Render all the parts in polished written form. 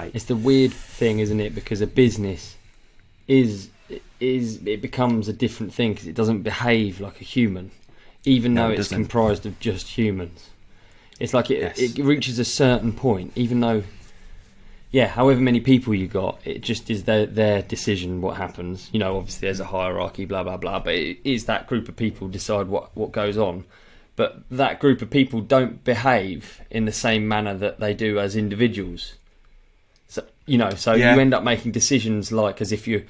Like, it's the weird thing, isn't it? Because a business it becomes a different thing because it doesn't behave like a human, even though it's comprised of just humans. It's like it reaches a certain point, even though, however many people you got, it just is their decision what happens. You know, obviously there's a hierarchy, blah blah blah, but it is that group of people decide what goes on. But that group of people don't behave in the same manner that they do as individuals. So you end up making decisions like as if you're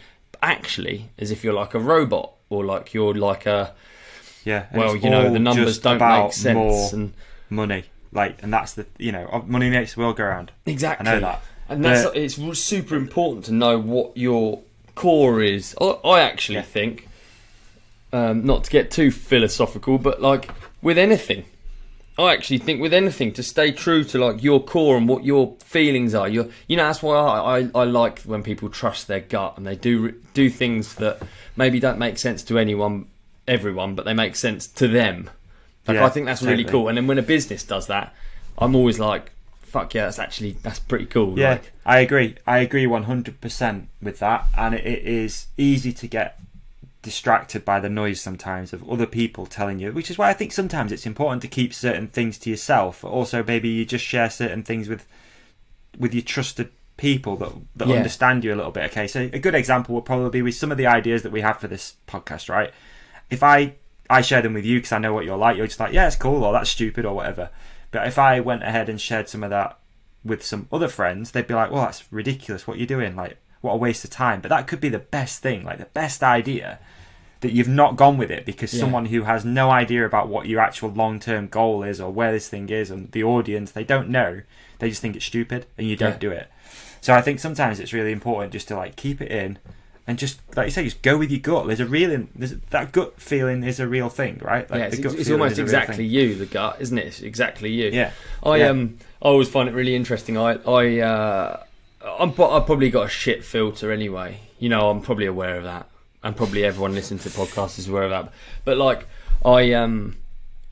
like a robot, or like you're like a the numbers don't make sense. More and money. Like, and that's money makes the world go round. Exactly. I know that. And it's super important to know what your core is. I actually think, not to get too philosophical, but like with anything, I actually think with anything to stay true to like your core and what your feelings are. That's why I like when people trust their gut and they do things that maybe don't make sense to everyone, but they make sense to them. I think that's really cool. And then when a business does that, I'm always like, fuck yeah, that's pretty cool. Yeah, like, I agree 100% with that. And it is easy to get distracted by the noise sometimes of other people telling you, which is why I think sometimes it's important to keep certain things to yourself. Also, maybe you just share certain things with your trusted people that understand you a little bit. Okay, so a good example would probably be with some of the ideas that we have for this podcast, right? If I share them with you because I know what you're like, you're just like, yeah, it's cool, or that's stupid, or whatever. But if I went ahead and shared some of that with some other friends, they'd be like, well, that's ridiculous, what you're doing, like, what a waste of time. But that could be the best thing, like the best idea, that you've not gone with it because someone who has no idea about what your actual long-term goal is or where this thing is, and the audience, they don't know, they just think it's stupid and you don't do it. So I think sometimes it's really important just to like keep it in and just, like you say, just go with your gut. That gut feeling is a real thing, right? Like, it's almost exactly you, the gut, isn't it? It's exactly you. Yeah. I always find it really interesting. I've probably got a shit filter anyway. I'm probably aware of that, and probably everyone listening to podcasts is aware of that. But like, I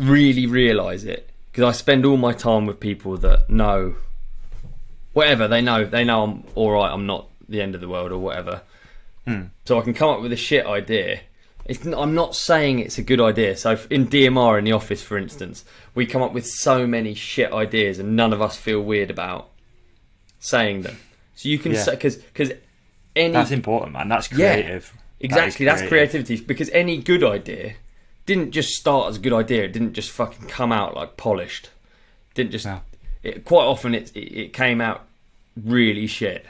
really realise it because I spend all my time with people that know whatever. They know I'm all right. I'm not the end of the world or whatever. So I can come up with a shit idea. I'm not saying it's a good idea. So in DMR in the office, for instance, we come up with so many shit ideas and none of us feel weird about saying them. So you can say, because that's important, man. That's creative. Yeah, exactly. That's creativity, because any good idea didn't just start as a good idea. It didn't just fucking come out like polished. Quite often it came out really shit.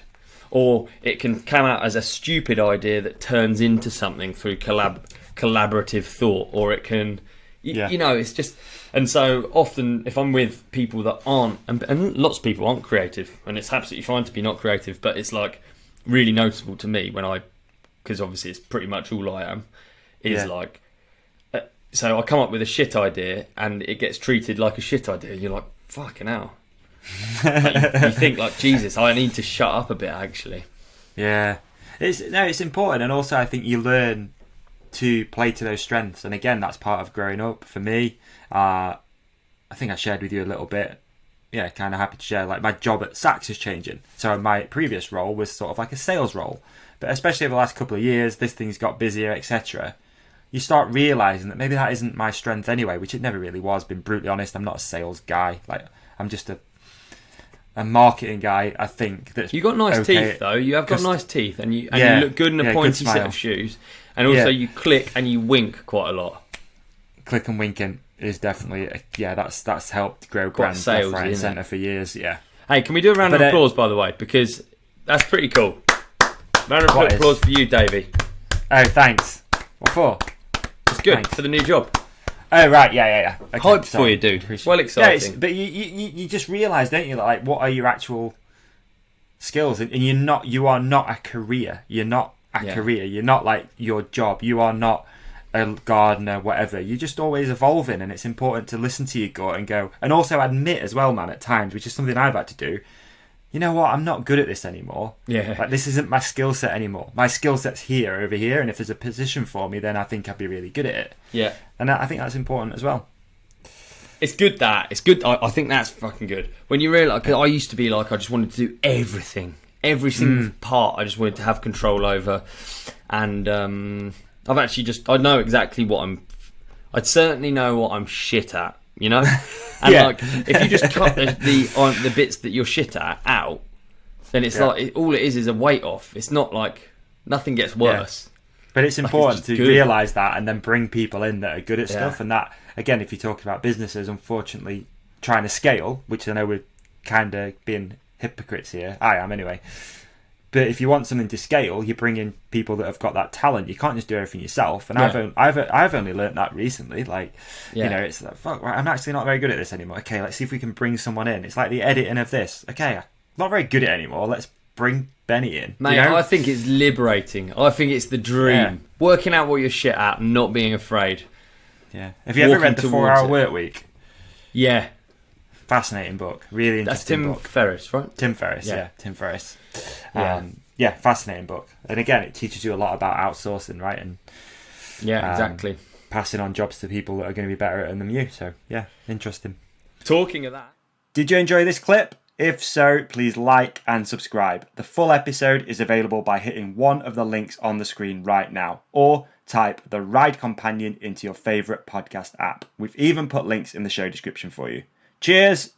Or it can come out as a stupid idea that turns into something through collaborative thought, or it can, it's just. And so often, if I'm with people that aren't, and lots of people aren't creative, and it's absolutely fine to be not creative, but it's like really noticeable to me because obviously it's pretty much all I am, like. So I come up with a shit idea, and it gets treated like a shit idea. You're like, fucking hell. You think like, Jesus, I need to shut up a bit actually. Yeah, it's important, and also I think you learn to play to those strengths, and again that's part of growing up. For me, I think I shared with you a little bit. Yeah, kind of happy to share. Like, my job at Saks is changing, so my previous role was sort of like a sales role, but especially over the last couple of years, this thing's got busier, etc. You start realising that maybe that isn't my strength anyway, which it never really was. Being brutally honest, I'm not a sales guy. Like, I'm just a marketing guy, I think. That's you got nice teeth though. You have got nice teeth, and you look good in a pointy set of shoes, and also you click and you wink quite a lot. Click and winking is definitely that's helped grow quite brand sales, left, right, and centre for years. Yeah. Hey, can we do a round of applause by the way, because that's pretty cool. Round of applause for you, Davey. Oh, thanks. What for? It's good for the new job. Oh right, yeah. Okay, hyped for you, dude. It's well exciting. Yeah, but you just realise, don't you? Like, what are your actual skills? And you are not a career. You're not a career. You're not like your job. You are not a gardener, whatever. You're just always evolving, and it's important to listen to your gut and go, and also admit as well, man, at times, which is something I've had to do. You know what? I'm not good at this anymore. Yeah. Like, this isn't my skill set anymore. My skill set's over here, and if there's a position for me, then I think I'd be really good at it. Yeah. And I think that's important as well. It's good. I think that's fucking good. When you realise, because I used to be like, I just wanted to do everything. every single part I just wanted to have control over. And I've actually I know exactly what I'd certainly know what I'm shit at, you know? And like, if you just cut the bits that you're shit at out, then it's like, all it is a weight off. It's not like, nothing gets worse. But it's important to realise that and then bring people in that are good at stuff. And that, again, if you're talking about businesses, unfortunately, trying to scale, which I know we're kind of being hypocrites here. I am anyway. But if you want something to scale, you bring in people that have got that talent. You can't just do everything yourself. And I've only learnt that recently. Like, you know, it's like, fuck, right, I'm actually not very good at this anymore. Okay, let's see if we can bring someone in. It's like the editing of this. Okay, I'm not very good at it anymore. Let's bring Beney in. Mate, you know? I think it's liberating. I think it's the dream. Yeah. Working out what you're shit at and not being afraid. Yeah. Have you ever read The 4-Hour Work Week? Yeah. Fascinating book. Really interesting book. That's Tim Ferriss, right? Tim Ferriss, yeah. Tim Ferriss. Fascinating book. And again, it teaches you a lot about outsourcing, right? And exactly. Passing on jobs to people that are going to be better at it than you. So, yeah, interesting. Talking of that. Did you enjoy this clip? If so, please like and subscribe. The full episode is available by hitting one of the links on the screen right now, or type The Ride Companion into your favourite podcast app. We've even put links in the show description for you. Cheers!